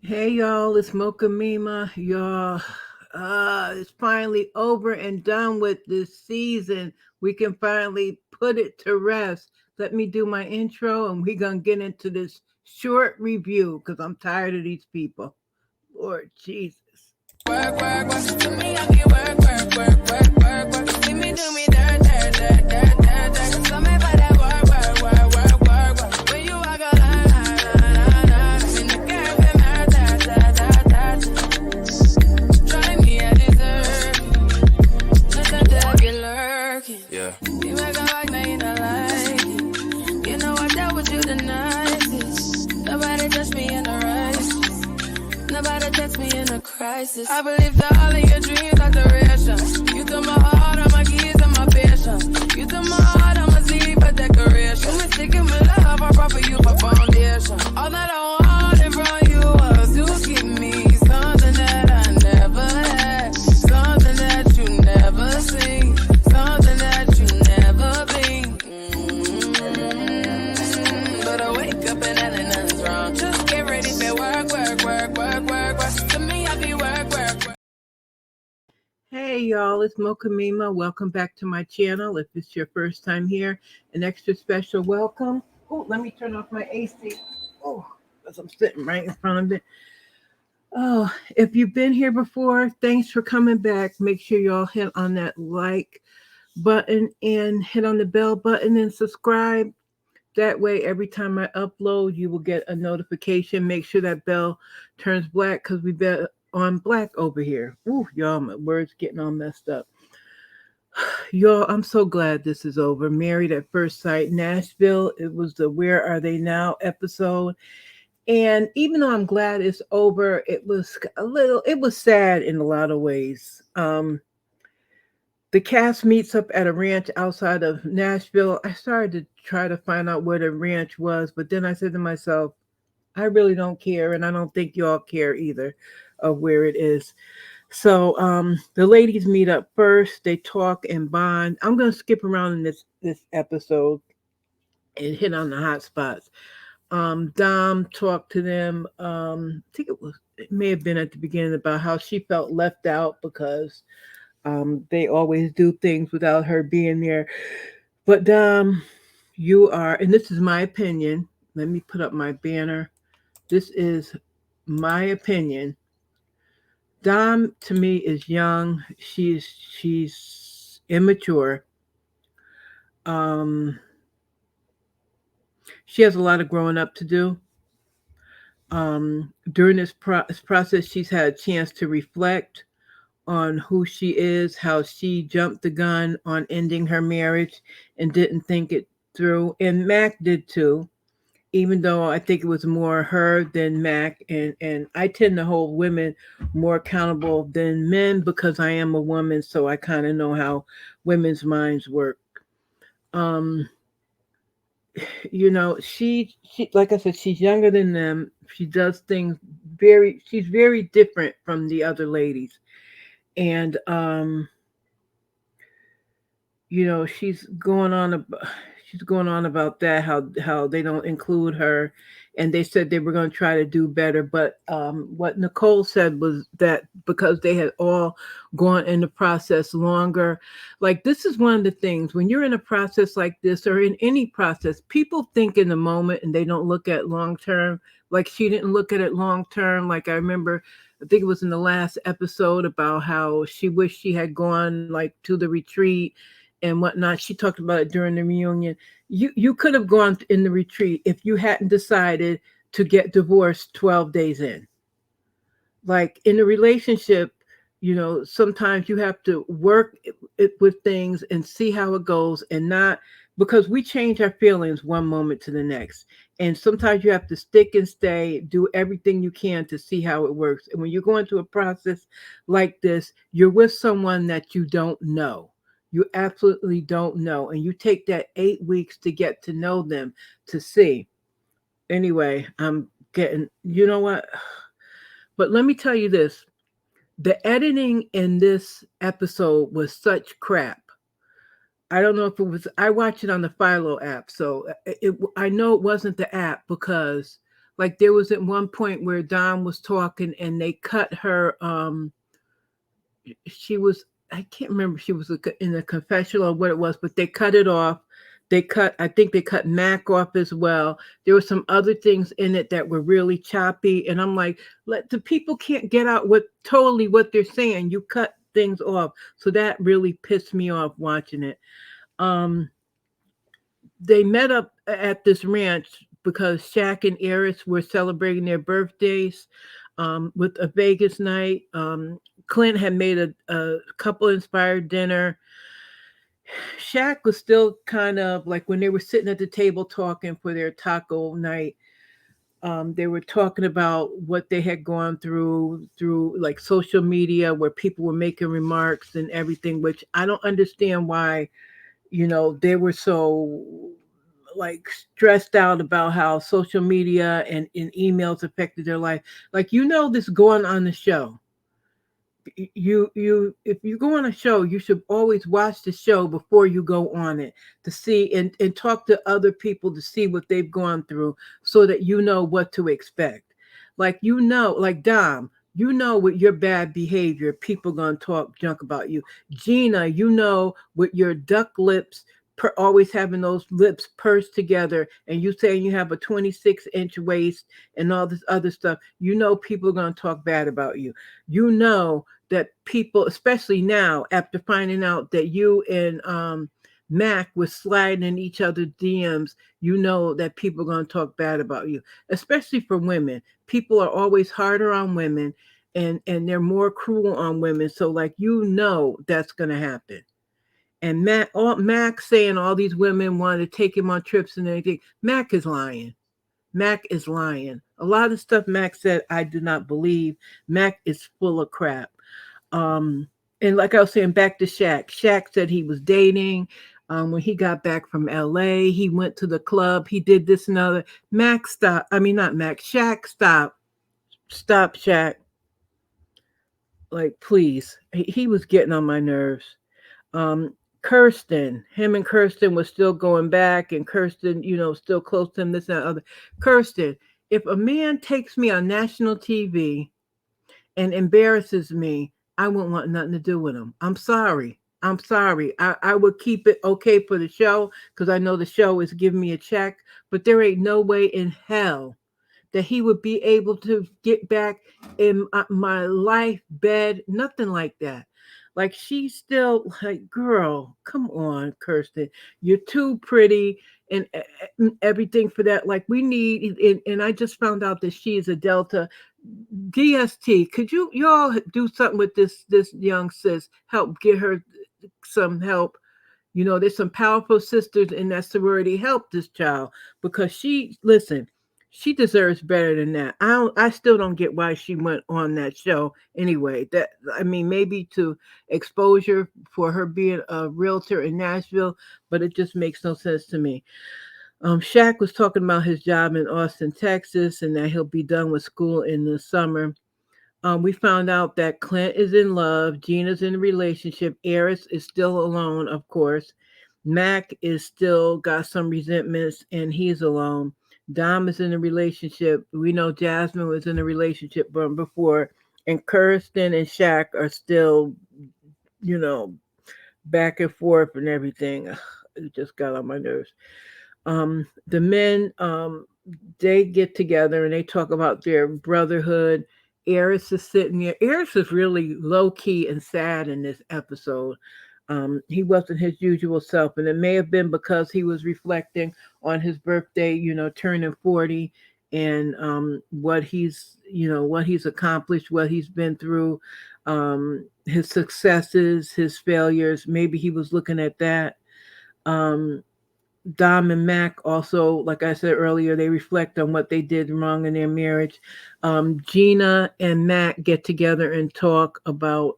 Hey y'all, it's Mocha Mima. Y'all, it's finally over and done with this season. We can finally put it to rest. Let me do my intro and we're going to get into this short review because I'm tired of these people. Lord Jesus. Work, work, work. To me, I can work, work, work, work, work, work. See me do me dirt, dirt, dirt, dirt, dirt, dirt. So me for that work, work, work, work, work, work. When you walk a line, in the girl, them hurt, try me, I deserve. Listen to if you're lurking. Yeah. You make a like, now you don't like it. You know I dealt with you the nicest. Nobody touched me in the right. Nobody touched me in a crisis. I believe that all of your dreams are duration. You took my heart, all my keys, and my patience. You took my heart, I'ma see for decoration. You mistaken my love, I brought for you for foundation. All that I wanted from you was to give me something that I never had, something that you never seen, something that you never been. But I wake up and nothing's wrong. Just get ready for work, work, work, work, work, work. To me, I be work, work, work. Hey y'all, it's Mocha Mima. Welcome back to my channel. If it's your first time here, an extra special welcome. Oh, let me turn off my AC. Oh, because I'm sitting right in front of it. Oh, if you've been here before, thanks for coming back. Make sure y'all hit on that like button and hit on the bell button and subscribe. That way, every time I upload, you will get a notification. Make sure that bell turns black because we bet on black over here. Ooh, y'all, my words getting all messed up. Y'all, I'm so glad this is over. Married at First Sight Nashville. It was the Where Are They Now episode. And even though I'm glad it's over, it was sad in a lot of ways. The cast meets up at a ranch outside of Nashville. I started to try to find out where the ranch was, but then I said to myself, I really don't care, and I don't think y'all care either of where it is. So the ladies meet up first. They talk and bond. I'm going to skip around in this episode and hit on the hot spots. Dom talked to them. I think it may have been at the beginning about how she felt left out because they always do things without her being there. But you are, and this is my opinion. Let me put up my banner. This is my opinion. Dom to me is young. She's immature. Um, she has a lot of growing up to do. During this process, she's had a chance to reflect on who she is, how she jumped the gun on ending her marriage and didn't think it through. And Mac did too, even though I think it was more her than Mac. And I tend to hold women more accountable than men because I am a woman, so I kind of know how women's minds work. Um, she like I said, she's younger than them. She does things she's very different from the other ladies. And she's going on about that, how they don't include her, and they said they were going to try to do better. But what Nicole said was that because they had all gone in the process longer, like this is one of the things when you're in a process like this or in any process, people think in the moment and they don't look at long term. Like she didn't look at it long term. Like I remember, I think it was in the last episode about how she wished she had gone like to the retreat and whatnot. She talked about it during the reunion. You could have gone in the retreat if you hadn't decided to get divorced 12 days in. Like in a relationship, sometimes you have to work it with things and see how it goes and not because we change our feelings one moment to the next. And sometimes you have to stick and stay, do everything you can to see how it works. And when you're going through a process like this, you're with someone that you don't know. You absolutely don't know. And you take that 8 weeks to get to know them to see. Anyway, I'm getting, you know what? But let me tell you this, the editing in this episode was such crap. I don't know if I watched it on the Philo app. So I know it wasn't the app because Like there was at one point where Dom was talking and they cut her. She was, I can't remember if she was in a confessional or what it was, but they cut it off. I think they cut Mac off as well. There were some other things in it that were really choppy, and I'm like, let the people can't get out what they're saying. You cut things off, so that really pissed me off watching it. Um, they met up at this ranch because Shaq and Eris were celebrating their birthdays with a Vegas night. Clint had made a couple inspired dinner. Shaq was still kind of like when they were sitting at the table talking for their taco night. They were talking about what they had gone through like social media where people were making remarks and everything, which I don't understand why, they were so like stressed out about how social media and emails affected their life. Like, this going on the show. You if you go on a show, you should always watch the show before you go on it to see and talk to other people to see what they've gone through so that you know what to expect. Like, like Dom, with your bad behavior, people gonna talk junk about you. Gina, with your duck lips, always having those lips pursed together, and you saying you have a 26-inch waist and all this other stuff. People are gonna talk bad about you. That people, especially now, after finding out that you and Mac was sliding in each other's DMs, that people are going to talk bad about you, especially for women. People are always harder on women and they're more cruel on women. So, like, that's going to happen. And Mac saying all these women wanted to take him on trips and anything. Mac is lying. Mac is lying. A lot of stuff Mac said, I do not believe. Mac is full of crap. Um, and like I was saying, back to Shaq. Shaq said he was dating. When he got back from LA, he went to the club. He did this and other. Mac, stop. I mean, not Mac. Shaq, stop. Stop, Shaq. Like, please. He was getting on my nerves. Um, him and Kirsten was still going back, and Kirsten, still close to him, this and that other. Kirsten, if a man takes me on national TV and embarrasses me, I wouldn't want nothing to do with him. I'm sorry. I'm sorry. I would keep it okay for the show because I know the show is giving me a check, but there ain't no way in hell that he would be able to get back in my life bed, nothing like that. Like, she's still like, girl, come on, Kirsten. You're too pretty and everything for that. Like, we need, and I just found out that she is a Delta. DST, could you all do something with this young sis? Help get her some help. There's some powerful sisters in that sorority. Help this child because she deserves better than that. I still don't get why she went on that show anyway. That, I mean, maybe to exposure for her being a realtor in Nashville, but it just makes no sense to me. Shaq was talking about his job in Austin, Texas, and that he'll be done with school in the summer. We found out that Clint is in love, Gina's in a relationship, Eris is still alone, of course. Mac is still got some resentments, and he's alone. Dom is in a relationship. We know Jasmine was in a relationship before, and Kirsten and Shaq are still, you know, back and forth and everything. Ugh, it just got on my nerves. The men, they get together and they talk about their brotherhood. Eris is sitting there. Eris is really low key and sad in this episode. He wasn't his usual self, and it may have been because he was reflecting on his birthday, turning 40, and what he's accomplished, what he's been through, his successes, his failures. Maybe he was looking at that. Um, Dom and Mac also, like I said earlier, they reflect on what they did wrong in their marriage. Gina and Mac get together and talk about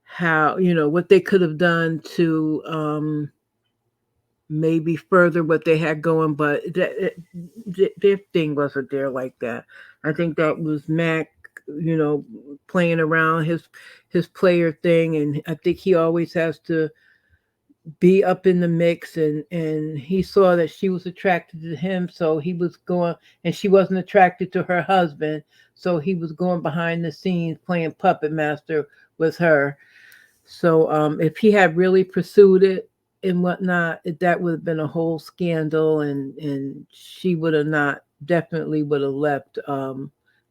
how, what they could have done to maybe further what they had going, but their thing wasn't there like that. I think that was Mac, playing around his player thing, and I think he always has to be up in the mix, and he saw that she was attracted to him, so he was going, and she wasn't attracted to her husband, so he was going behind the scenes playing puppet master with her. So if he had really pursued it and whatnot, that would have been a whole scandal, and she would have not, definitely would have left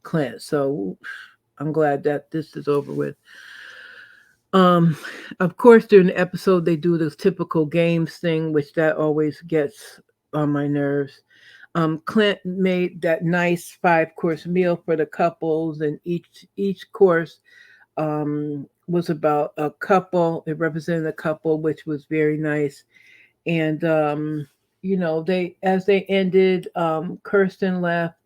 Clint. So I'm glad that this is over with. Um, of course, during the episode, they do this typical games thing, which that always gets on my nerves. Clint made that nice 5 course meal for the couples, and each course was about a couple. It represented a couple, which was very nice. And they, as they ended, Kirsten left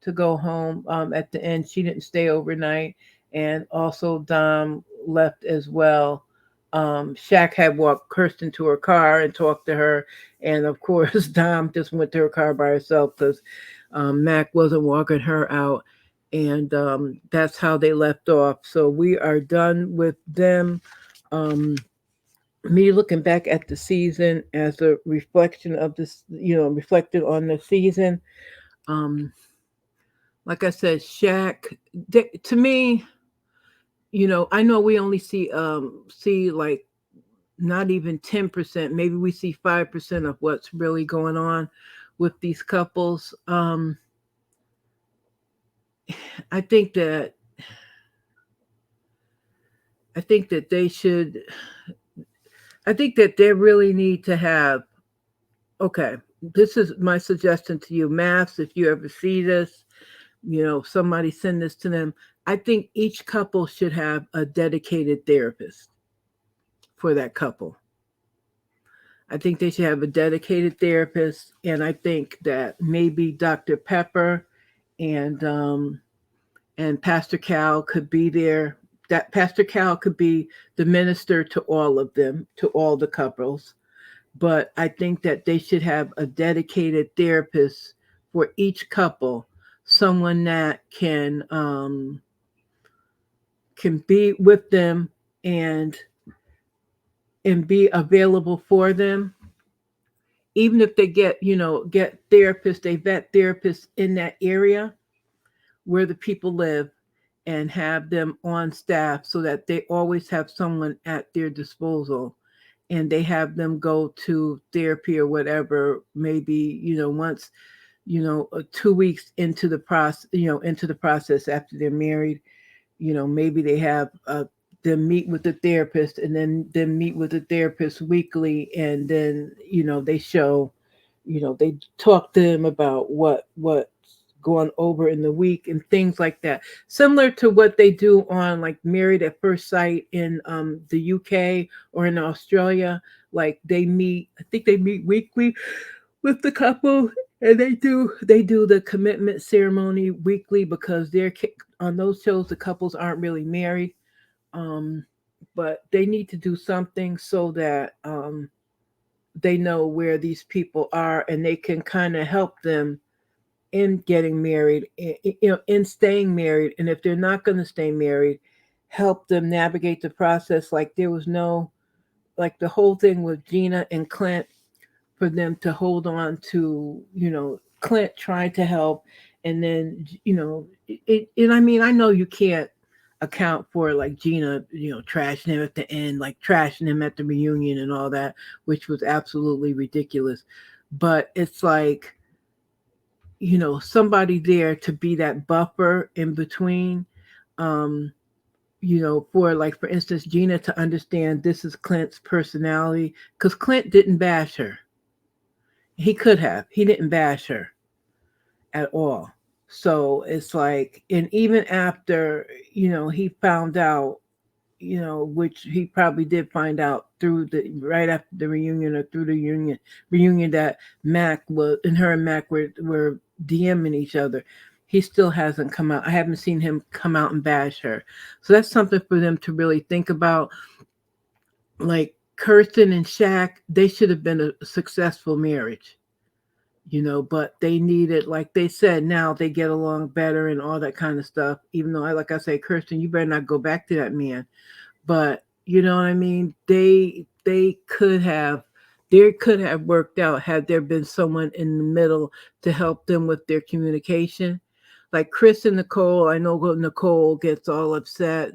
to go home. At the end, she didn't stay overnight, and also Dom left as well. Shaq had walked Kirsten to her car and talked to her, and of course Dom just went to her car by herself because Mac wasn't walking her out, and that's how they left off. So we are done with them. Um, Me looking back at the season as a reflection of this, reflected on the season. Um, like I said, Shaq, to me, I know we only see like not even 10%, maybe we see 5% of what's really going on with these couples. I think that I think that they should. I think that they really need to have. Okay, this is my suggestion to you, Maths. If you ever see this, somebody send this to them. I think each couple should have a dedicated therapist for that couple. I think they should have a dedicated therapist, and I think that maybe Dr. Pepper and Pastor Cal could be there. That Pastor Cal could be the minister to all of them, to all the couples. But I think that they should have a dedicated therapist for each couple, someone that can be with them and be available for them, even if they get therapists, they vet therapists in that area where the people live, and have them on staff so that they always have someone at their disposal, and they have them go to therapy or whatever, maybe once, 2 weeks into the process, after they're married. Maybe they have them meet with the therapist, and then meet with the therapist weekly, and then they show, they talk to them about what's going over in the week and things like that, similar to what they do on like Married at First Sight in the UK or in Australia. Like they meet, I think they meet weekly with the couple, and they do the commitment ceremony weekly, because they're on those shows the couples aren't really married. um but they need to do something so that they know where these people are, and they can kind of help them in getting married, in staying married, and if they're not going to stay married, help them navigate the process. Like there was no, like the whole thing with Gina and Clint, for them to hold on to, Clint trying to help, and then, and I mean, I know you can't account for like Gina, trashing him at the end, like trashing him at the reunion and all that, which was absolutely ridiculous. But it's like, somebody there to be that buffer in between. Um, for like, for instance, Gina to understand this is Clint's personality, because Clint didn't bash her. He could have. He didn't bash her at all. So it's like, and even after, he found out, which he probably did find out through the, right after the reunion, or through the reunion, that Mac was, and her and Mac were DMing each other. He still hasn't come out. I haven't seen him come out and bash her. So that's something for them to really think about. Like Kirsten and Shaq, they should have been a successful marriage, but they needed, like they said, now they get along better and all that kind of stuff. Even though, like I say, Kirsten, you better not go back to that man. But you know what I mean? they could have worked out had there been someone in the middle to help them with their communication. Like Chris and Nicole, I know Nicole gets all upset,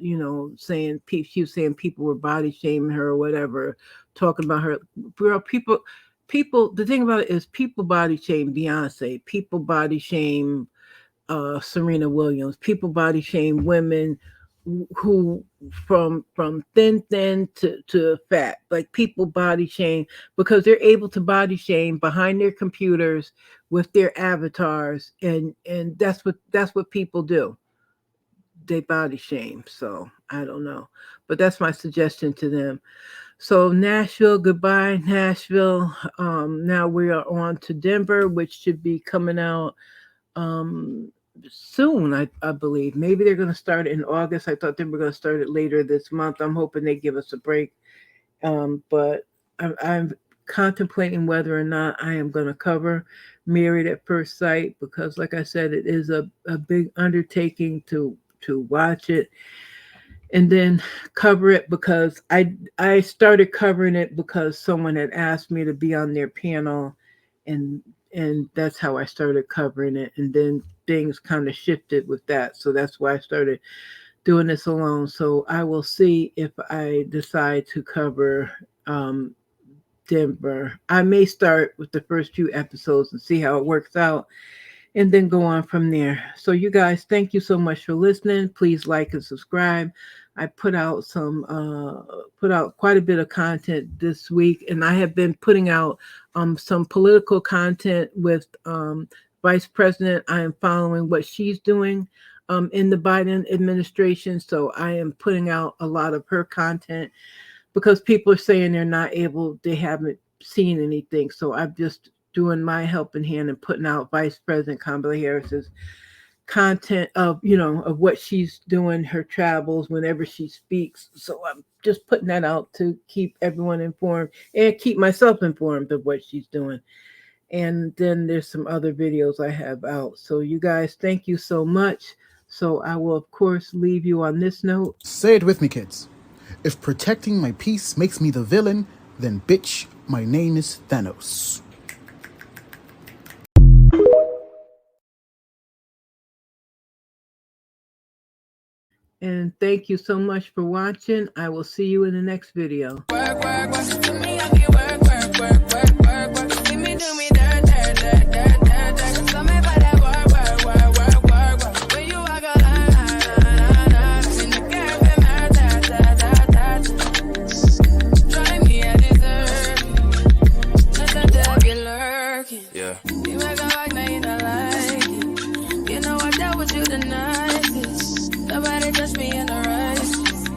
saying she was saying people were body shaming her or whatever, talking about her. Girl, people. The thing about it is, people body shame Beyonce, people body shame Serena Williams, people body shame women who from thin to fat, like people body shame because they're able to body shame behind their computers with their avatars, and that's what people do. They body shame. So I don't know, but that's my suggestion to them. So Nashville, goodbye Nashville. Now we are on to Denver, which should be coming out soon, I believe. Maybe they're going to start it in August. I thought they were going to start it later this month. I'm hoping they give us a break. But I'm contemplating whether or not I am going to cover Married at First Sight, because like I said, it is a big undertaking to watch it and then cover it, because I started covering it because someone had asked me to be on their panel, and that's how I started covering it. And then things kind of shifted with that. So that's why I started doing this alone. So I will see if I decide to cover Denver. I may start with the first few episodes and see how it works out, and then go on from there. So you guys, thank you so much for listening. Please like and subscribe. I put out quite a bit of content this week, and I have been putting out some political content with Vice President. I am following what she's doing in the Biden administration. So I am putting out a lot of her content because people are saying they haven't seen anything. So I'm just doing my helping hand and putting out Vice President Kamala Harris's content of what she's doing, her travels, whenever she speaks. So I'm just putting that out to keep everyone informed and keep myself informed of what she's doing. And then there's some other videos I have out. So you guys, thank you so much. So I will, of course, leave you on this note. Say it with me, kids. If protecting my peace makes me the villain, then bitch, my name is Thanos. And thank you so much for watching. I will see you in the next video. Yeah. You make a like, now you don't like it. You know I dealt with you the nicest. Nobody touched me in a crisis.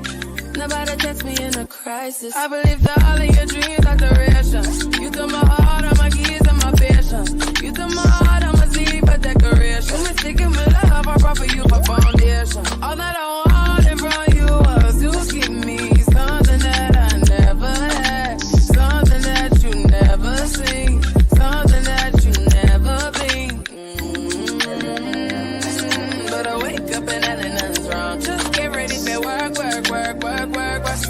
Nobody touched me in a crisis. I believe that all of your dreams are duration. You took my heart, all my keys, and my patience. You took my heart, I'ma see for decoration. You mistaken my love, I brought for you for foundation. All that I wanted from you was to give me something that I never had, something that you never seen, something that you never been. But I wake up and nothing's wrong. Just get ready for work.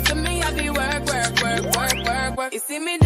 To me, I be work. You see me